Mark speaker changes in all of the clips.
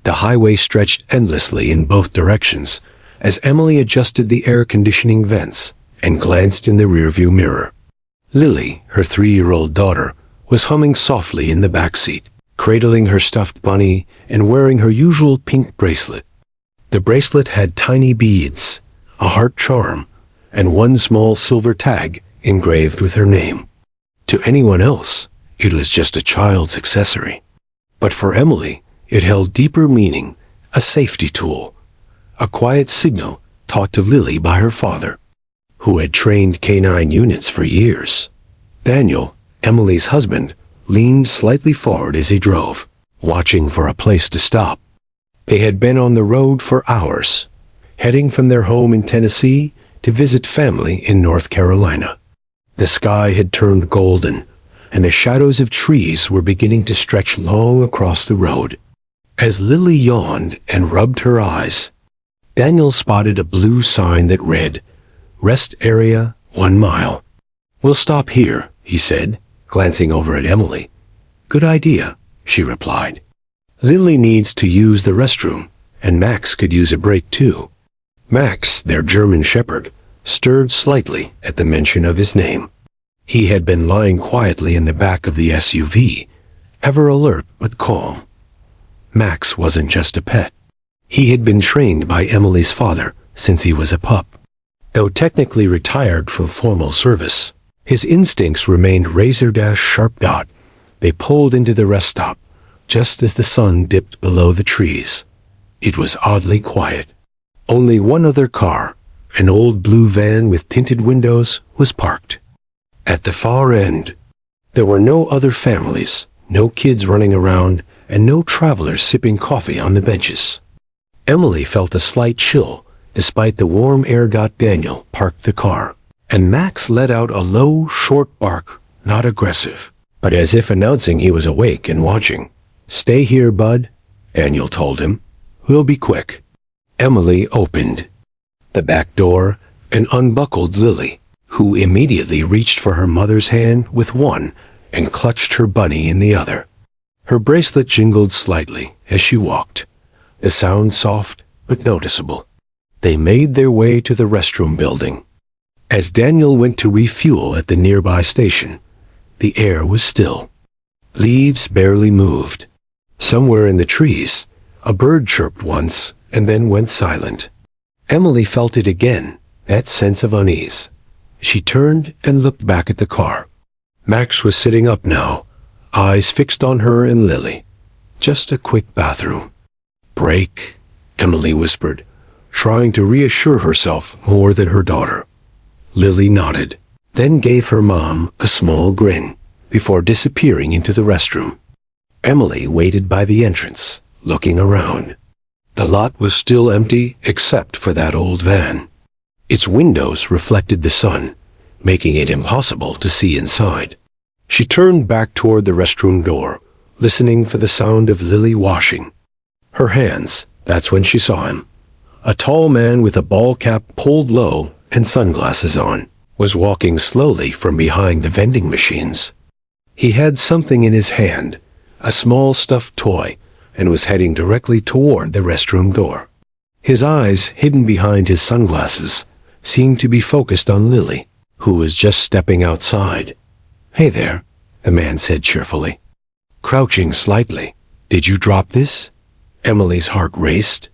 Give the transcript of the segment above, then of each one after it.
Speaker 1: The highway stretched endlessly in both directions as Emily adjusted the air conditioning vents and glanced in the rearview mirror. Lily, her 3-year-old daughter, was humming softly in the back seat, cradling her stuffed bunny and wearing her usual pink bracelet. The bracelet had tiny beads, a heart charm, and one small silver tag engraved with her name. To anyone else, it was just a child's accessory. But for Emily, it held deeper meaning, a safety tool, a quiet signal taught to Lily by her father, who had trained canine units for years. Daniel, Emily's husband, leaned slightly forward as he drove, watching for a place to stop. They had been on the road for hours, heading from their home in Tennessee to visit family in North Carolina. The sky had turned golden, and the shadows of trees were beginning to stretch long across the road. As Lily yawned and rubbed her eyes, Daniel spotted a blue sign that read, "Rest Area 1 mile." "We'll stop here," he said, glancing over at Emily. "Good idea," she replied. "Lily needs to use the restroom, and Max could use a break too." Max, their German shepherd, stirred slightly at the mention of his name. He had been lying quietly in the back of the SUV, ever alert but calm. Max wasn't just a pet. He had been trained by Emily's father since he was a pup. Though technically retired from formal service, his instincts remained razor-sharp. They pulled into the rest stop, just as the sun dipped below the trees. It was oddly quiet. Only one other car, an old blue van with tinted windows, was parked. At the far end, there were no other families, no kids running around, and no travelers sipping coffee on the benches. Emily felt a slight chill, despite the warm air. Daniel parked the car, and Max let out a low, short bark, not aggressive, but as if announcing he was awake and watching. "Stay here, bud," Daniel told him. "We'll be quick." Emily opened the back door and unbuckled Lily, who immediately reached for her mother's hand with one and clutched her bunny in the other. Her bracelet jingled slightly as she walked, the sound soft but noticeable. They made their way to the restroom building. As Daniel went to refuel at the nearby station, the air was still. Leaves barely moved. Somewhere in the trees, a bird chirped once and then went silent. Emily felt it again, that sense of unease. She turned and looked back at the car. Max was sitting up now, eyes fixed on her and Lily. "Just a quick bathroom." "Break," Emily whispered, trying to reassure herself more than her daughter. Lily nodded, then gave her mom a small grin before disappearing into the restroom. Emily waited by the entrance, looking around. The lot was still empty except for that old van. Its windows reflected the sun, making it impossible to see inside. She turned back toward the restroom door, listening for the sound of Lily washing. Her hands, that's when she saw him. A tall man with a ball cap pulled low and sunglasses on, was walking slowly from behind the vending machines. He had something in his hand, a small stuffed toy, and was heading directly toward the restroom door. His eyes, hidden behind his sunglasses, seemed to be focused on Lily, who was just stepping outside. "Hey there," the man said cheerfully. Crouching slightly, "Did you drop this?" Emily's heart raced.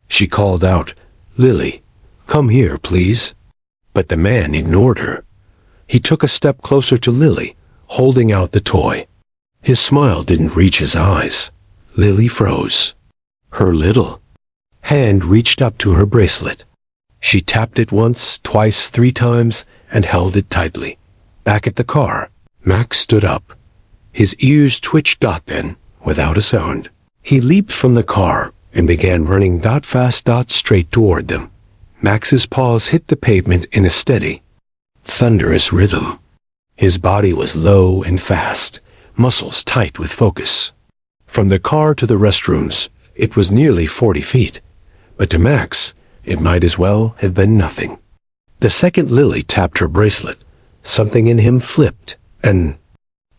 Speaker 1: She called out, "Lily, come here, please." But the man ignored her. He took a step closer to Lily, holding out the toy. His smile didn't reach his eyes. Lily froze. Her little hand reached up to her bracelet. She tapped it once, twice, 3 times, and held it tightly. Back at the car, Max stood up. His ears twitched. Then, without a sound, he leaped from the car and began running fast straight toward them. Max's paws hit the pavement in a steady, thunderous rhythm. His body was low and fast, muscles tight with focus. From the car to the restrooms, it was nearly 40 feet, but to Max, it might as well have been nothing. The second Lily tapped her bracelet, something in him flipped, an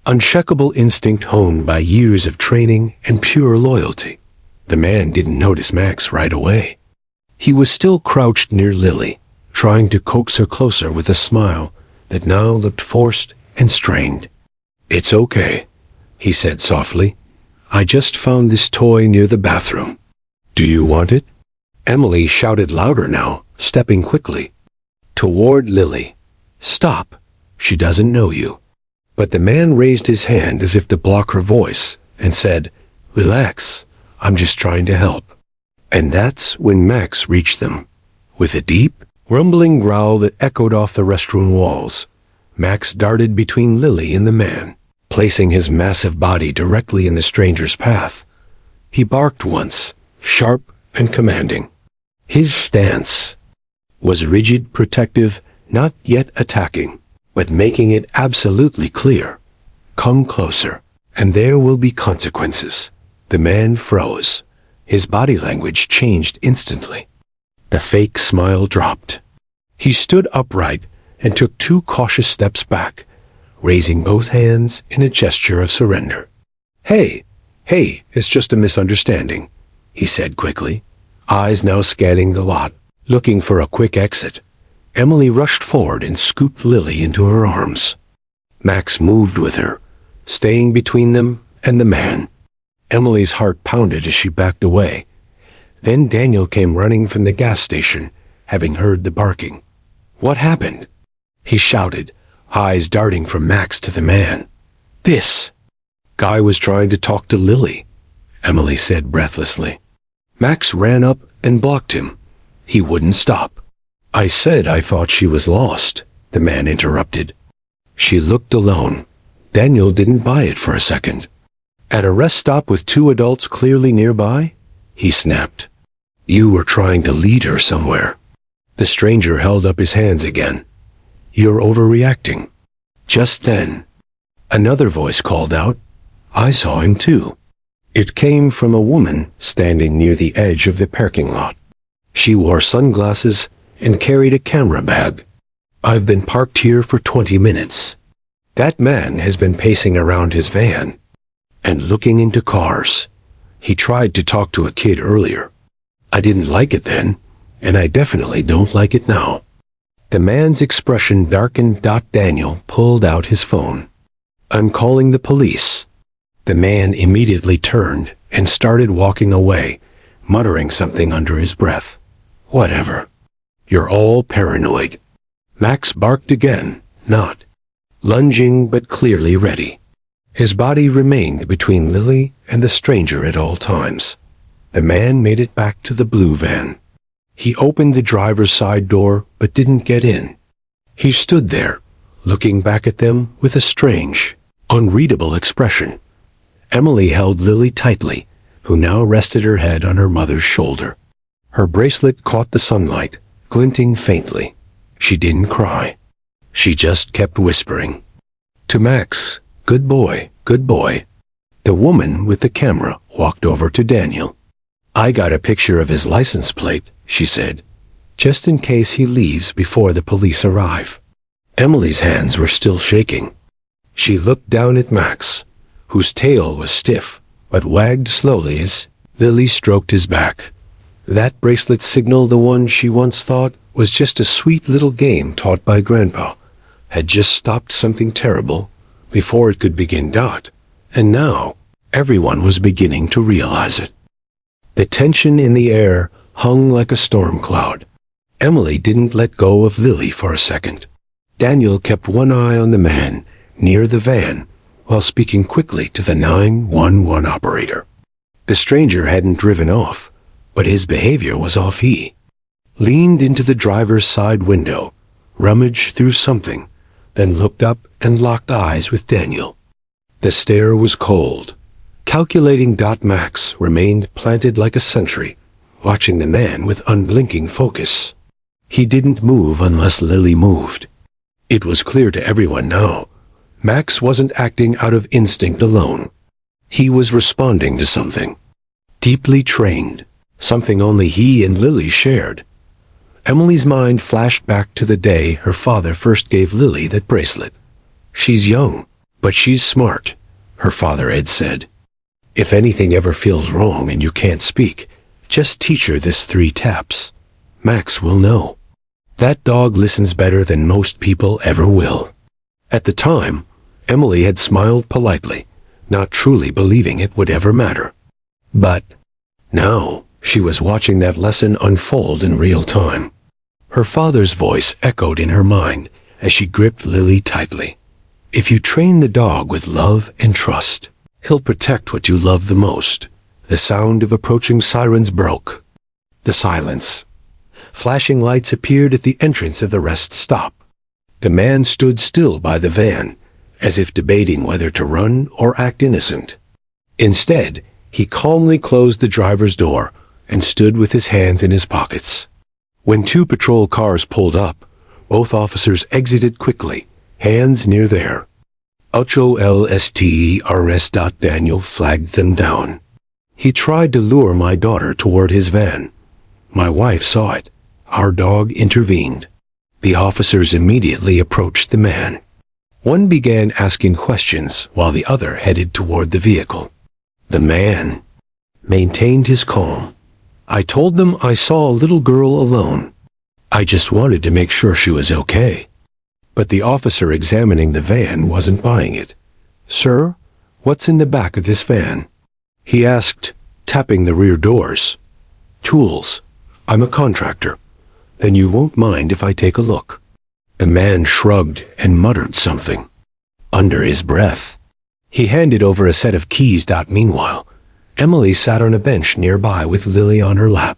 Speaker 1: unshakable instinct honed by years of training and pure loyalty. The man didn't notice Max right away. He was still crouched near Lily, trying to coax her closer with a smile that now looked forced and strained. "It's okay," he said softly. "I just found this toy near the bathroom. Do you want it?" Emily shouted louder now, stepping quickly toward Lily. "Stop. She doesn't know you." But the man raised his hand as if to block her voice and said, "Relax. I'm just trying to help." And that's when Max reached them. With a deep, rumbling growl that echoed off the restroom walls, Max darted between Lily and the man, placing his massive body directly in the stranger's path. He barked once, sharp and commanding. His stance was rigid, protective, not yet attacking, but making it absolutely clear. "Come closer, and there will be consequences." The man froze. His body language changed instantly. The fake smile dropped. He stood upright and took 2 cautious steps back, raising both hands in a gesture of surrender. Hey, it's just a misunderstanding," he said quickly, eyes now scanning the lot, looking for a quick exit. Emily rushed forward and scooped Lily into her arms. Max moved with her, staying between them and the man. Emily's heart pounded as she backed away. Then Daniel came running from the gas station, having heard the barking. "What happened?" he shouted, eyes darting from Max to the man. "This guy was trying to talk to Lily," Emily said breathlessly. Max ran up and blocked him. He wouldn't stop. "I said I thought she was lost," the man interrupted. She looked alone. Daniel didn't buy it for a second. "At a rest stop with 2 adults clearly nearby?" he snapped. "You were trying to lead her somewhere." The stranger held up his hands again. "You're overreacting." Just then, another voice called out. I saw him too. It came from a woman standing near the edge of the parking lot. She wore sunglasses and carried a camera bag. "I've been parked here for 20 minutes. That man has been pacing around his van and looking into cars. He tried to talk to a kid earlier. I didn't like it then, and I definitely don't like it now." The man's expression darkened. Daniel pulled out his phone. "I'm calling the police." The man immediately turned and started walking away, muttering something under his breath. "Whatever. You're all paranoid." Max barked again, not lunging but clearly ready. His body remained between Lily and the stranger at all times. The man made it back to the blue van. He opened the driver's side door but didn't get in. He stood there, looking back at them with a strange, unreadable expression. Emily held Lily tightly, who now rested her head on her mother's shoulder. Her bracelet caught the sunlight, glinting faintly. She didn't cry. She just kept whispering. To Max, "Good boy, good boy." The woman with the camera walked over to Daniel. "I got a picture of his license plate," she said, "just in case he leaves before the police arrive." Emily's hands were still shaking. She looked down at Max, whose tail was stiff but wagged slowly as Lily stroked his back. That bracelet signal, the one she once thought was just a sweet little game taught by Grandpa, had just stopped something terrible before it could begin. And now everyone was beginning to realize it. The tension in the air hung like a storm cloud. Emily didn't let go of Lily for a second. Daniel kept one eye on the man near the van while speaking quickly to the 911 operator. The stranger hadn't driven off, but his behavior was off. He leaned into the driver's side window, rummaged through something, then looked up and locked eyes with Daniel. The stare was cold, calculating. Max remained planted like a sentry, watching the man with unblinking focus. He didn't move unless Lily moved. It was clear to everyone now. Max wasn't acting out of instinct alone. He was responding to something deeply trained, something only he and Lily shared. Emily's mind flashed back to the day her father first gave Lily that bracelet. "She's young, but she's smart," her father had said. If anything ever feels wrong and you can't speak, just teach her this 3 taps. Max will know. That dog listens better than most people ever will." At the time, Emily had smiled politely, not truly believing it would ever matter. But now she was watching that lesson unfold in real time. Her father's voice echoed in her mind as she gripped Lily tightly. "If you train the dog with love and trust, he'll protect what you love the most." The sound of approaching sirens broke the silence. Flashing lights appeared at the entrance of the rest stop. The man stood still by the van, as if debating whether to run or act innocent. Instead, he calmly closed the driver's door and stood with his hands in his pockets. When 2 patrol cars pulled up, both officers exited quickly, hands near there. HOLSTERS. Daniel flagged them down. "He tried to lure my daughter toward his van. My wife saw it. Our dog intervened." The officers immediately approached the man. One began asking questions while the other headed toward the vehicle. The man maintained his calm. "I told them I saw a little girl alone. I just wanted to make sure she was okay." But the officer examining the van wasn't buying it. "Sir, what's in the back of this van?" he asked, tapping the rear doors. "Tools. I'm a contractor." "Then you won't mind if I take a look." The man shrugged and muttered something under his breath. He handed over a set of keys. Meanwhile, Emily sat on a bench nearby with Lily on her lap.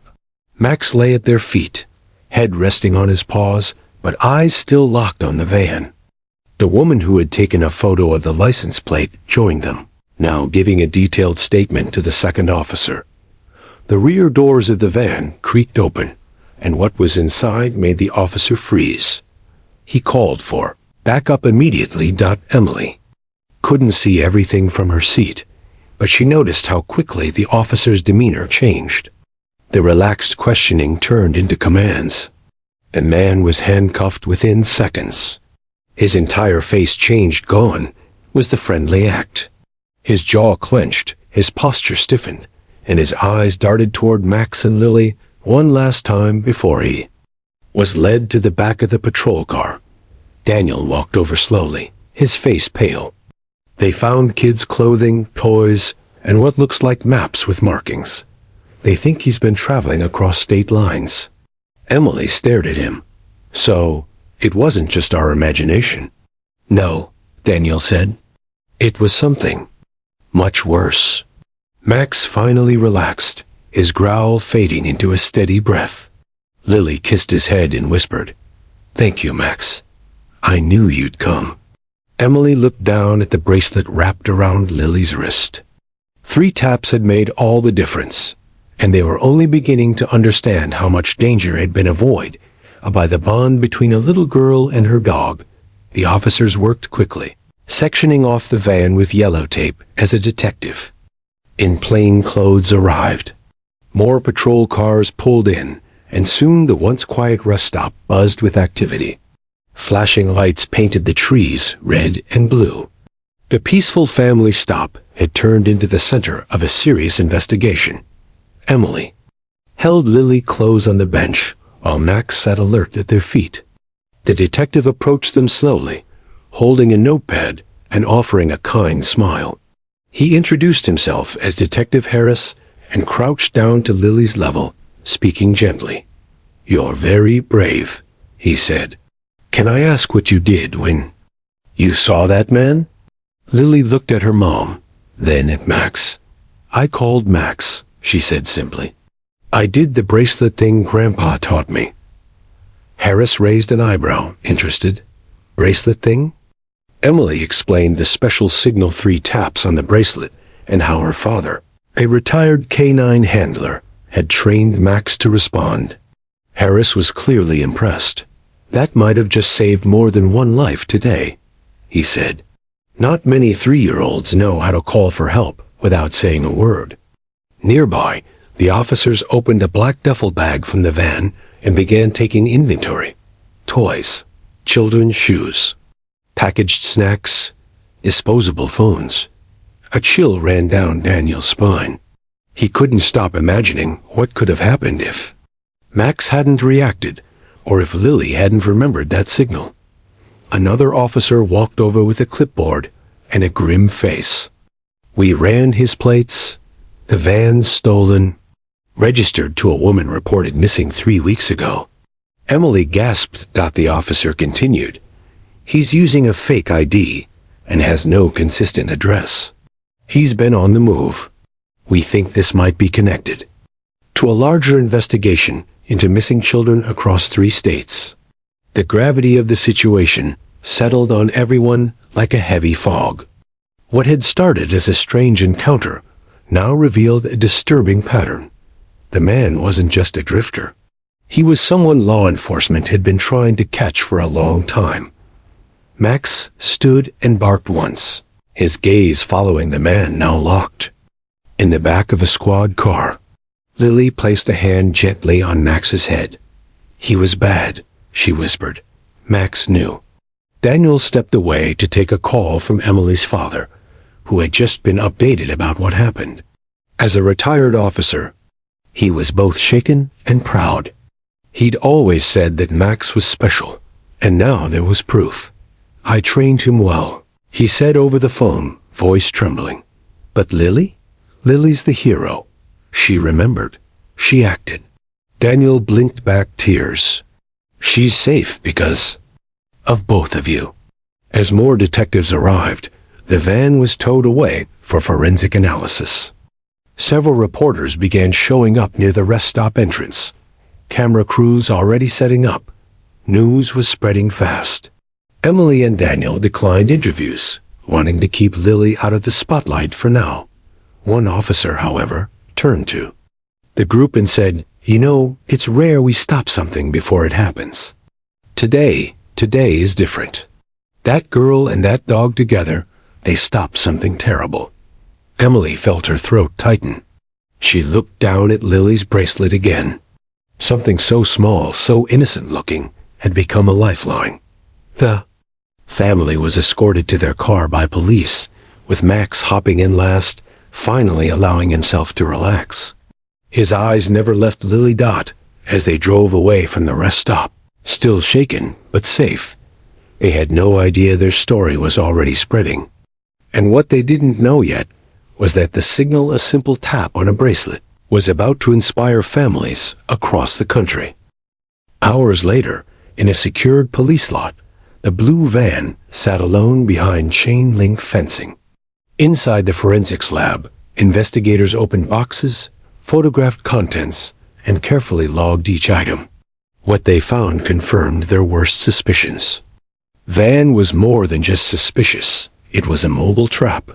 Speaker 1: Max lay at their feet, head resting on his paws, but eyes still locked on the van. The woman who had taken a photo of the license plate joined them, now giving a detailed statement to the second officer. The rear doors of the van creaked open, and what was inside made the officer freeze. He called for "Back up immediately." Emily couldn't see everything from her seat, but she noticed how quickly the officer's demeanor changed. The relaxed questioning turned into commands. The man was handcuffed within seconds. His entire face changed. Gone was the friendly act. His jaw clenched, his posture stiffened, and his eyes darted toward Max and Lily one last time before he was led to the back of the patrol car. Daniel walked over slowly, his face pale. They found kids' clothing, toys, and what looks like maps with markings. They think he's been traveling across state lines. Emily stared at him. "So, it wasn't just our imagination." "No," Daniel said. "It was something much worse." Max finally relaxed, his growl fading into a steady breath. Lily kissed his head and whispered, "Thank you, Max. I knew you'd come." Emily looked down at the bracelet wrapped around Lily's wrist. 3 taps had made all the difference, and they were only beginning to understand how much danger had been avoided by the bond between a little girl and her dog. The officers worked quickly, sectioning off the van with yellow tape as a detective. In plain clothes arrived. More patrol cars pulled in, and soon the once quiet rest stop buzzed with activity. Flashing lights painted the trees red and blue. The peaceful family stop had turned into the center of a serious investigation. Emily held Lily close on the bench, while Max sat alert at their feet. The detective approached them slowly, holding a notepad and offering a kind smile. He introduced himself as Detective Harris and crouched down to Lily's level, speaking gently. "You're very brave," he said. "Can I ask what you did when you saw that man?" Lily looked at her mom, then at Max. "I called Max," she said simply. "I did the bracelet thing Grandpa taught me." Harris raised an eyebrow, interested. "Bracelet thing?" Emily explained the special signal 3 taps on the bracelet and how her father, a retired canine handler, had trained Max to respond. Harris was clearly impressed. "That might have just saved more than one life today," he said. "Not many 3-year-olds know how to call for help without saying a word." Nearby, the officers opened a black duffel bag from the van and began taking inventory. Toys, children's shoes, packaged snacks, disposable phones. A chill ran down Daniel's spine. He couldn't stop imagining what could have happened if Max hadn't reacted, or if Lily hadn't remembered that signal. Another officer walked over with a clipboard and a grim face. "We ran his plates. The van's stolen. Registered to a woman reported missing 3 weeks ago." Emily gasped. The officer continued. "He's using a fake ID and has no consistent address. He's been on the move. We think this might be connected to a larger investigation into missing children across 3 states." The gravity of the situation settled on everyone like a heavy fog. What had started as a strange encounter now revealed a disturbing pattern. The man wasn't just a drifter. He was someone law enforcement had been trying to catch for a long time. Max stood and barked once, his gaze following the man now locked. In the back of a squad car, Lily placed a hand gently on Max's head. "He was bad," she whispered. Max knew. Daniel stepped away to take a call from Emily's father, who had just been updated about what happened. As a retired officer, he was both shaken and proud. He'd always said that Max was special, and now there was proof. "I trained him well," he said over the phone, voice trembling. "But Lily? Lily's the hero. She remembered. She acted." Daniel blinked back tears. "She's safe because of both of you." As more detectives arrived, the van was towed away for forensic analysis. Several reporters began showing up near the rest stop entrance. Camera crews already setting up. News was spreading fast. Emily and Daniel declined interviews, wanting to keep Lily out of the spotlight for now. One officer, however, turned to the group and said, "You know, it's rare we stop something before it happens. Today is different. That girl and that dog together, they stopped something terrible." Emily felt her throat tighten. She looked down at Lily's bracelet again. Something so small, so innocent-looking, had become a lifeline. The family was escorted to their car by police, with Max hopping in last, finally allowing himself to relax. His eyes never left Lily Dot as they drove away from the rest stop, still shaken but safe. They had no idea their story was already spreading. And what they didn't know yet was that the signal a simple tap on a bracelet was about to inspire families across the country. Hours later, in a secured police lot, the blue van sat alone behind chain-link fencing. Inside the forensics lab, investigators opened boxes, photographed contents, and carefully logged each item. What they found confirmed their worst suspicions. Van was more than just suspicious. It was a mobile trap.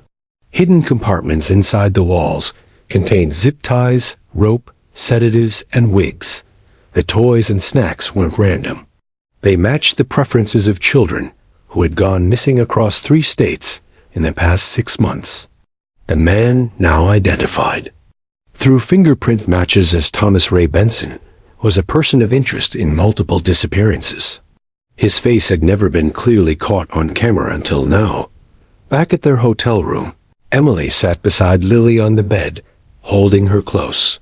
Speaker 1: Hidden compartments inside the walls contained zip ties, rope, sedatives, and wigs. The toys and snacks weren't random. They matched the preferences of children who had gone missing across 3 states in the past 6 months. The man, now identified through fingerprint matches as Thomas Ray Benson, was a person of interest in multiple disappearances. His face had never been clearly caught on camera until now. Back at their hotel room, Emily sat beside Lily on the bed, holding her close.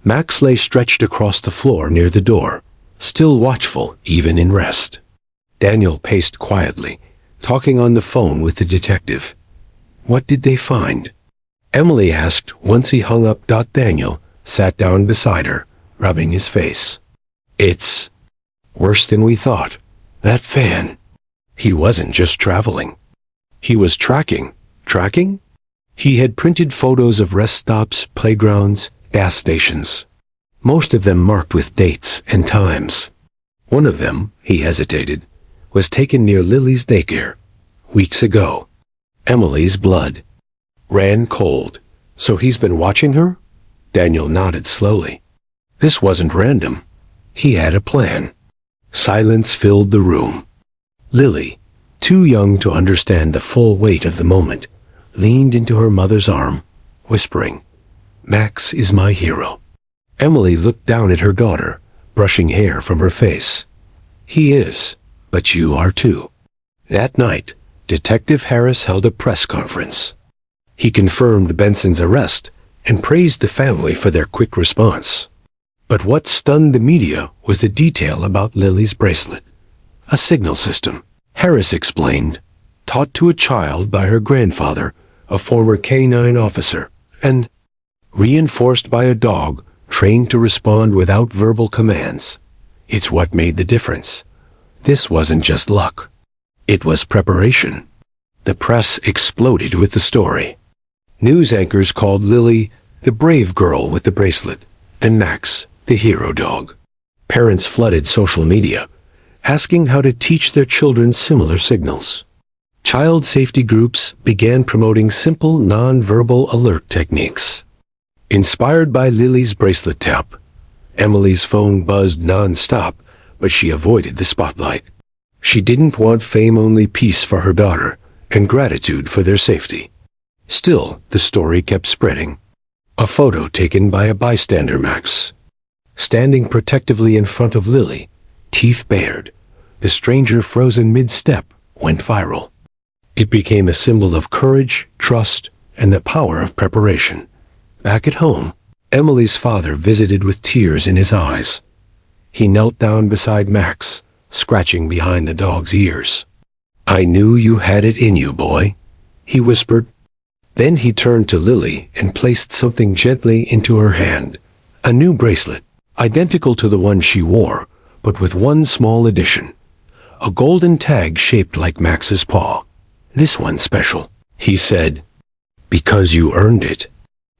Speaker 1: Max lay stretched across the floor near the door, still watchful even in rest. Daniel paced quietly, talking on the phone with the detective. What did they find? Emily asked once he hung up. Daniel sat down beside her, rubbing his face. It's worse than we thought. That van. He wasn't just traveling. He was tracking. Tracking? He had printed photos of rest stops, playgrounds, gas stations. Most of them marked with dates and times. One of them, he hesitated, was taken near Lily's daycare, weeks ago. Emily's blood ran cold. So he's been watching her? Daniel nodded slowly. This wasn't random. He had a plan. Silence filled the room. Lily, too young to understand the full weight of the moment, leaned into her mother's arm, whispering, "Max is my hero." Emily looked down at her daughter, brushing hair from her face. "He is, but you are too." That night, Detective Harris held a press conference. He confirmed Benson's arrest and praised the family for their quick response. But what stunned the media was the detail about Lily's bracelet. A signal system, Harris explained, taught to a child by her grandfather, a former K-9 officer, and reinforced by a dog trained to respond without verbal commands. It's what made the difference. This wasn't just luck. It was preparation. The press exploded with the story. News anchors called Lily the brave girl with the bracelet, and Max the hero dog. Parents flooded social media, asking how to teach their children similar signals. Child safety groups began promoting simple non-verbal alert techniques. Inspired by Lily's bracelet tap, Emily's phone buzzed non-stop, but she avoided the spotlight. She didn't want fame, only peace for her daughter and gratitude for their safety. Still, the story kept spreading. A photo taken by a bystander, Max, standing protectively in front of Lily, teeth bared, the stranger frozen mid-step, went viral. It became a symbol of courage, trust, and the power of preparation. Back at home, Emily's father visited with tears in his eyes. He knelt down beside Max, scratching behind the dog's ears. "I knew you had it in you, boy," he whispered. Then he turned to Lily and placed something gently into her hand. A new bracelet, identical to the one she wore, but with one small addition. A golden tag shaped like Max's paw. "This one's special," he said. "Because you earned it."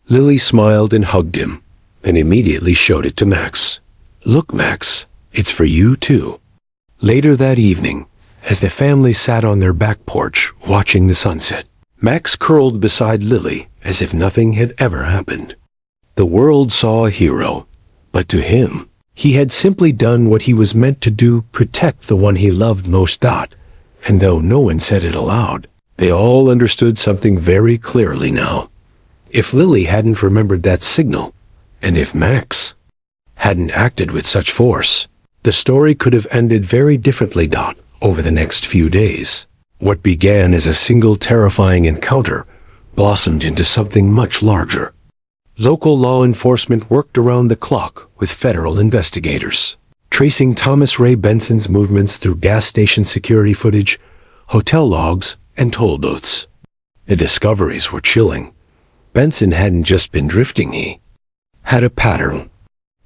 Speaker 1: Lily smiled and hugged him, then immediately showed it to Max. "Look, Max, it's for you too." Later that evening, as the family sat on their back porch watching the sunset, Max curled beside Lily as if nothing had ever happened. The world saw a hero, but to him, he had simply done what he was meant to do, protect the one he loved most. And though no one said it aloud, they all understood something very clearly now. If Lily hadn't remembered that signal, and if Max hadn't acted with such force, the story could have ended very differently. Over the next few days, what began as a single terrifying encounter blossomed into something much larger. Local law enforcement worked around the clock with federal investigators, tracing Thomas Ray Benson's movements through gas station security footage, hotel logs, and toll booths. The discoveries were chilling. Benson hadn't just been drifting, he had a pattern.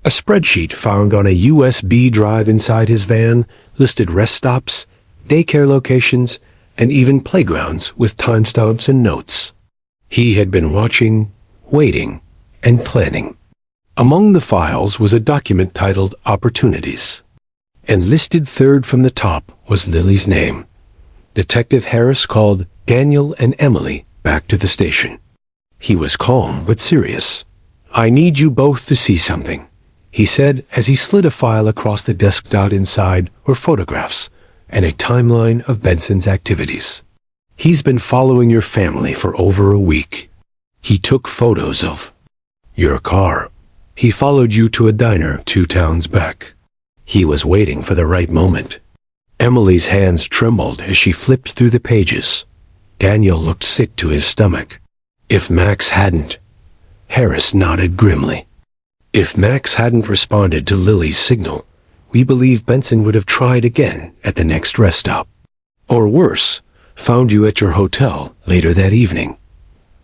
Speaker 1: A spreadsheet found on a USB drive inside his van listed rest stops, daycare locations, and even playgrounds with timestamps and notes. He had been watching, waiting, and planning. Among the files was a document titled Opportunities, and listed third from the top was Lily's name. Detective Harris called Daniel and Emily back to the station. He was calm but serious. "I need you both to see something," he said as he slid a file across the desk. Inside were photographs and a timeline of Benson's activities. "He's been following your family for over a week. He took photos of your car. He followed you to a diner 2 towns back. He was waiting for the right moment." Emily's hands trembled as she flipped through the pages. Daniel looked sick to his stomach. If Max hadn't, Harris nodded grimly. If Max hadn't responded to Lily's signal, we believe Benson would have tried again at the next rest stop. Or worse, found you at your hotel later that evening.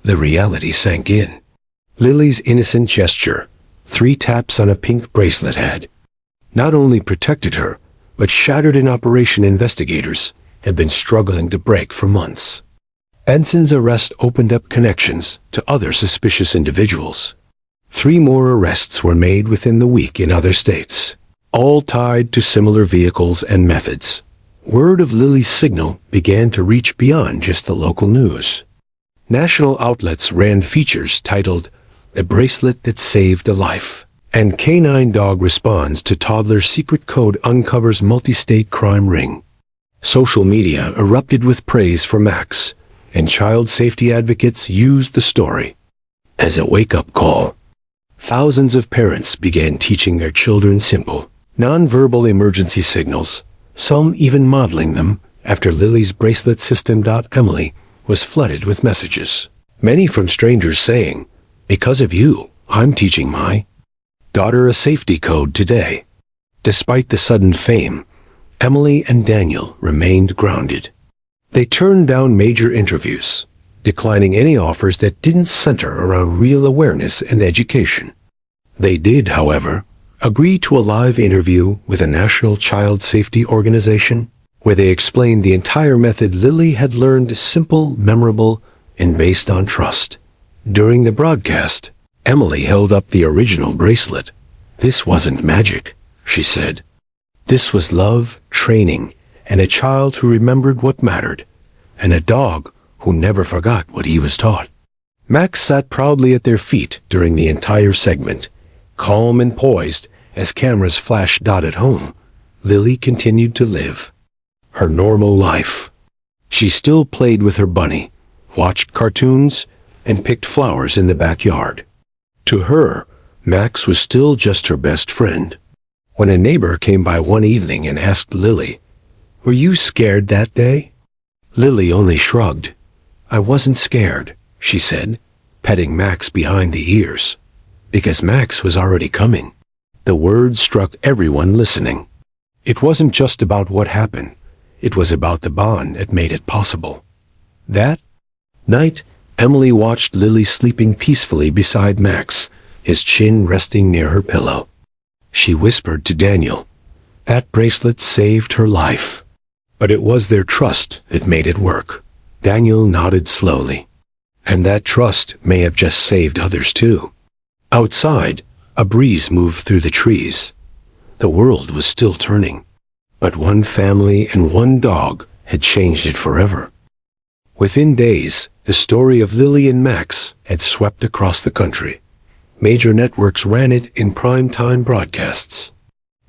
Speaker 1: The reality sank in. Lily's innocent gesture, 3 taps on a pink bracelet, had not only protected her, but shattered an operation investigators had been struggling to break for months. Benson's arrest opened up connections to other suspicious individuals. 3 more arrests were made within the week in other states, all tied to similar vehicles and methods. Word of Lily's signal began to reach beyond just the local news. National outlets ran features titled "The Bracelet That Saved a Life," and K9 Dog Responds to Toddler Secret Code Uncovers Multi-State Crime Ring. Social media erupted with praise for Max, and child safety advocates used the story as a wake-up call. Thousands of parents began teaching their children simple, non-verbal emergency signals, some even modeling them after Lily's bracelet system. Emily was flooded with messages. Many from strangers saying, "Because of you, I'm teaching my daughter a safety code today." Despite the sudden fame, Emily and Daniel remained grounded. They turned down major interviews, declining any offers that didn't center around real awareness and education. They did, however, agree to a live interview with a national child safety organization, where they explained the entire method Lily had learned simple, memorable, and based on trust. During the broadcast, Emily held up the original bracelet. "This wasn't magic," she said. "This was love, training, and a child who remembered what mattered, and a dog who never forgot what he was taught." Max sat proudly at their feet during the entire segment, calm and poised as cameras flashed. At home, Lily continued to live her normal life. She still played with her bunny, watched cartoons, and picked flowers in the backyard. To her, Max was still just her best friend. When a neighbor came by one evening and asked Lily, "Were you scared that day?" Lily only shrugged. "I wasn't scared," she said, petting Max behind the ears, because Max was already coming. The words struck everyone listening. It wasn't just about what happened. It was about the bond that made it possible. That night, Emily watched Lily sleeping peacefully beside Max, his chin resting near her pillow. She whispered to Daniel, "That bracelet saved her life." But it was their trust that made it work. Daniel nodded slowly. And that trust may have just saved others too. Outside, a breeze moved through the trees. The world was still turning, but one family and one dog had changed it forever. Within days, the story of Lily and Max had swept across the country. Major networks ran it in prime-time broadcasts.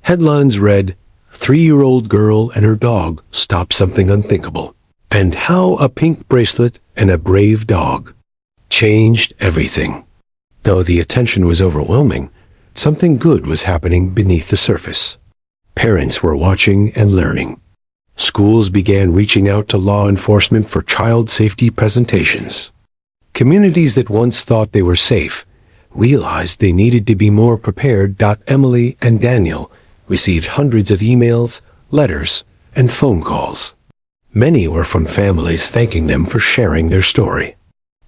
Speaker 1: Headlines read, "3-year-old girl and her dog stopped something unthinkable," and "How a pink bracelet and a brave dog changed everything." Though the attention was overwhelming, something good was happening beneath the surface. Parents were watching and learning. Schools began reaching out to law enforcement for child safety presentations. Communities that once thought they were safe realized they needed to be more prepared. Emily and Daniel received hundreds of emails, letters, and phone calls. Many were from families thanking them for sharing their story.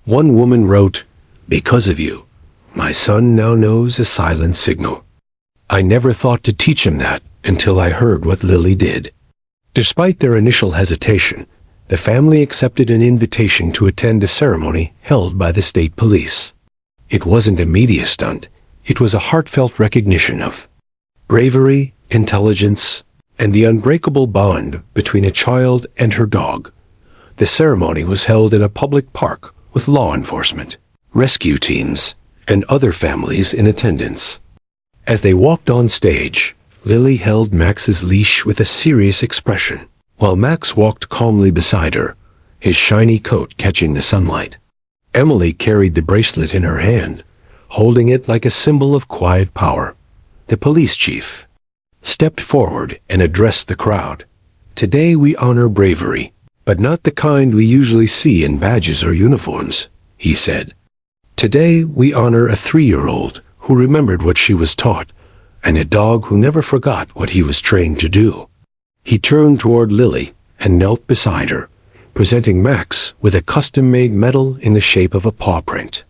Speaker 1: One woman wrote, "Because of you, my son now knows a silent signal. I never thought to teach him that until I heard what Lily did." Despite their initial hesitation, the family accepted an invitation to attend a ceremony held by the state police. It wasn't a media stunt. It was a heartfelt recognition of bravery, intelligence, and the unbreakable bond between a child and her dog. The ceremony was held in a public park with law enforcement, rescue teams, and other families in attendance. As they walked on stage, Lily held Max's leash with a serious expression, while Max walked calmly beside her, his shiny coat catching the sunlight. Emily carried the bracelet in her hand, holding it like a symbol of quiet power. The police chief stepped forward and addressed the crowd. "Today we honor bravery, but not the kind we usually see in badges or uniforms," he said. "Today we honor a 3-year-old who remembered what she was taught, and a dog who never forgot what he was trained to do." He turned toward Lily and knelt beside her, presenting Max with a custom-made medal in the shape of a paw print.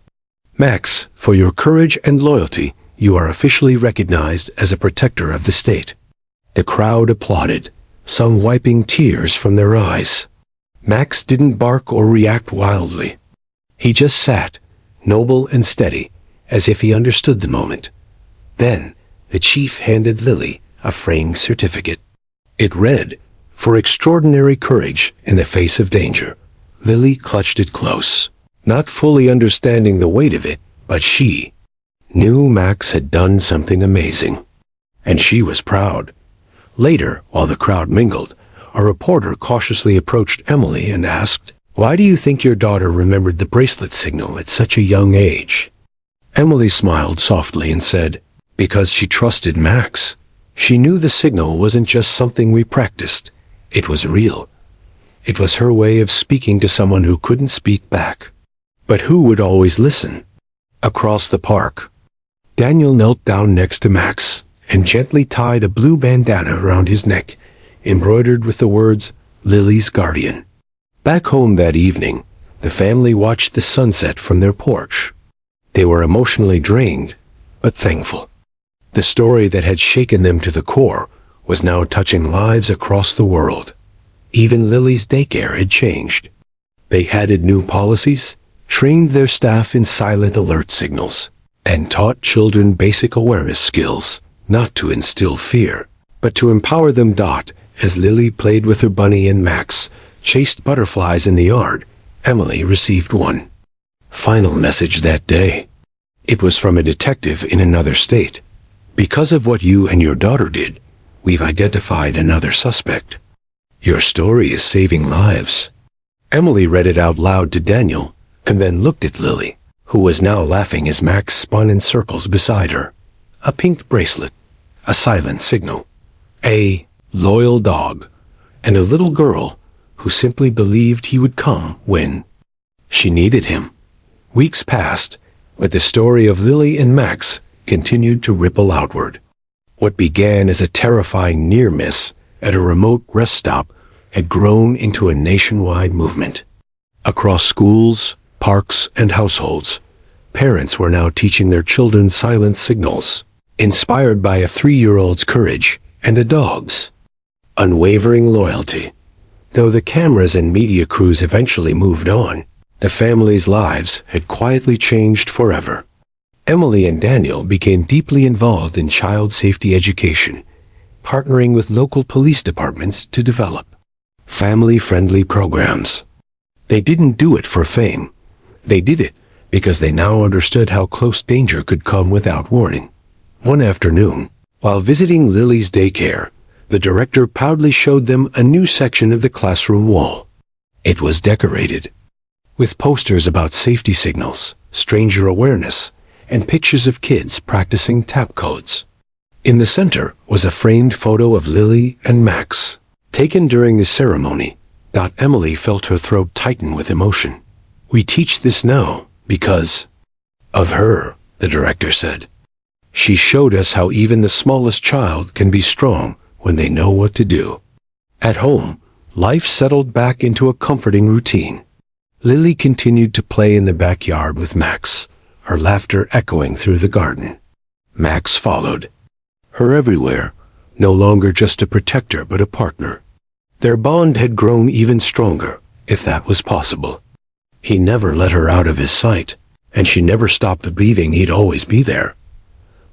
Speaker 1: "Max, for your courage and loyalty, you are officially recognized as a protector of the state." The crowd applauded, some wiping tears from their eyes. Max didn't bark or react wildly. He just sat, noble and steady, as if he understood the moment. Then, the chief handed Lily a framed certificate. It read, "For extraordinary courage in the face of danger." Lily clutched it close, not fully understanding the weight of it, but she knew Max had done something amazing. And she was proud. Later, while the crowd mingled, a reporter cautiously approached Emily and asked, "Why do you think your daughter remembered the bracelet signal at such a young age?" Emily smiled softly and said, "Because she trusted Max. She knew the signal wasn't just something we practiced. It was real. It was her way of speaking to someone who couldn't speak back." But who would always listen? Across the park, Daniel knelt down next to Max and gently tied a blue bandana around his neck, embroidered with the words, Lily's Guardian. Back home that evening, the family watched the sunset from their porch. They were emotionally drained, but thankful. The story that had shaken them to the core was now touching lives across the world. Even Lily's daycare had changed. They added new policies, trained their staff in silent alert signals, and taught children basic awareness skills, not to instill fear, but to empower them. As Lily played with her bunny and Max chased butterflies in the yard, Emily received one final message that day. It was from a detective in another state. Because of what you and your daughter did, we've identified another suspect. Your story is saving lives. Emily read it out loud to Daniel, and then looked at Lily, who was now laughing as Max spun in circles beside her. A pink bracelet, a silent signal, a loyal dog, and a little girl who simply believed he would come when she needed him. Weeks passed, but the story of Lily and Max continued to ripple outward. What began as a terrifying near miss at a remote rest stop had grown into a nationwide movement. Across schools, parks, and households, parents were now teaching their children silent signals, inspired by a 3-year-old's courage and a dog's unwavering loyalty. Though the cameras and media crews eventually moved on, the family's lives had quietly changed forever. Emily and Daniel became deeply involved in child safety education, partnering with local police departments to develop family-friendly programs. They didn't do it for fame. They did it because they now understood how close danger could come without warning. One afternoon, while visiting Lily's daycare, the director proudly showed them a new section of the classroom wall. It was decorated with posters about safety signals, stranger awareness, and pictures of kids practicing tap codes. In the center was a framed photo of Lily and Max, taken during the ceremony. Emily felt her throat tighten with emotion. We teach this now because of her, the director said. She showed us how even the smallest child can be strong when they know what to do. At home, life settled back into a comforting routine. Lily continued to play in the backyard with Max, her laughter echoing through the garden. Max followed her everywhere, no longer just a protector but a partner. Their bond had grown even stronger, if that was possible. He never let her out of his sight, and she never stopped believing he'd always be there.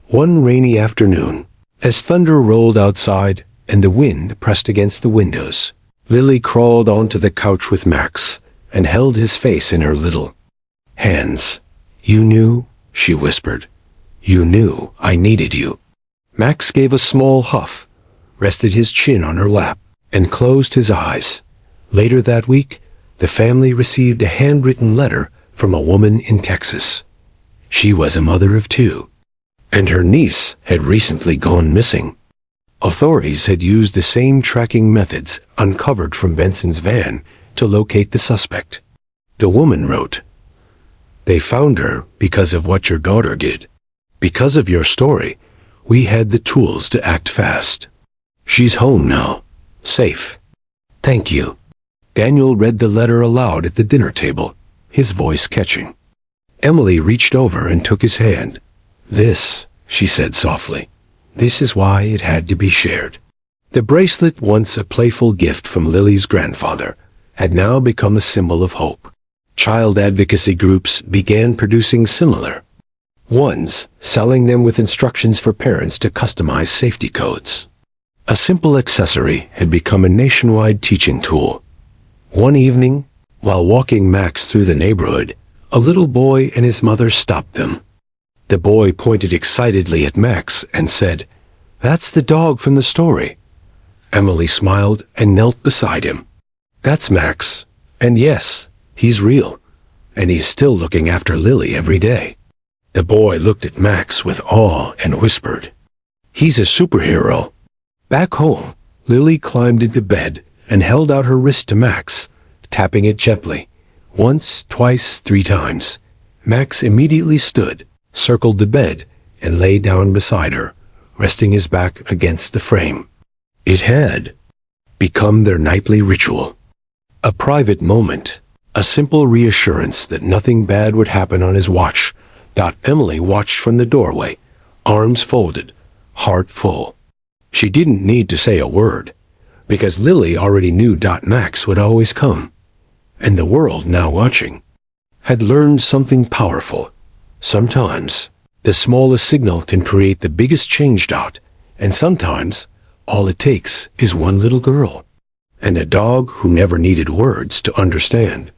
Speaker 1: One rainy afternoon, as thunder rolled outside and the wind pressed against the windows, Lily crawled onto the couch with Max and held his face in her little hands. You knew, she whispered. You knew I needed you. Max gave a small huff, rested his chin on her lap, and closed his eyes. Later that week, the family received a handwritten letter from a woman in Texas. She was a mother of 2, and her niece had recently gone missing. Authorities had used the same tracking methods uncovered from Benson's van to locate the suspect. The woman wrote, They found her because of what your daughter did. Because of your story, we had the tools to act fast. She's home now, safe. Thank you. Daniel read the letter aloud at the dinner table, his voice catching. Emily reached over and took his hand. This, she said softly, this is why it had to be shared. The bracelet, once a playful gift from Lily's grandfather, had now become a symbol of hope. Child advocacy groups began producing similar ones, selling them with instructions for parents to customize safety codes. A simple accessory had become a nationwide teaching tool. One evening, while walking Max through the neighborhood, a little boy and his mother stopped them. The boy pointed excitedly at Max and said, That's the dog from the story. Emily smiled and knelt beside him. That's Max, and yes, he's real, and he's still looking after Lily every day. The boy looked at Max with awe and whispered, He's a superhero. Back home, Lily climbed into bed and held out her wrist to Max, tapping it gently. Once, twice, 3 times. Max immediately stood, circled the bed, and lay down beside her, resting his back against the frame. It had become their nightly ritual. A private moment, a simple reassurance that nothing bad would happen on his watch. Emily watched from the doorway, arms folded, heart full. She didn't need to say a word, because Lily already knew Max would always come. And the world, now watching, had learned something powerful. Sometimes, the smallest signal can create the biggest change. And sometimes, all it takes is one little girl. And a dog who never needed words to understand.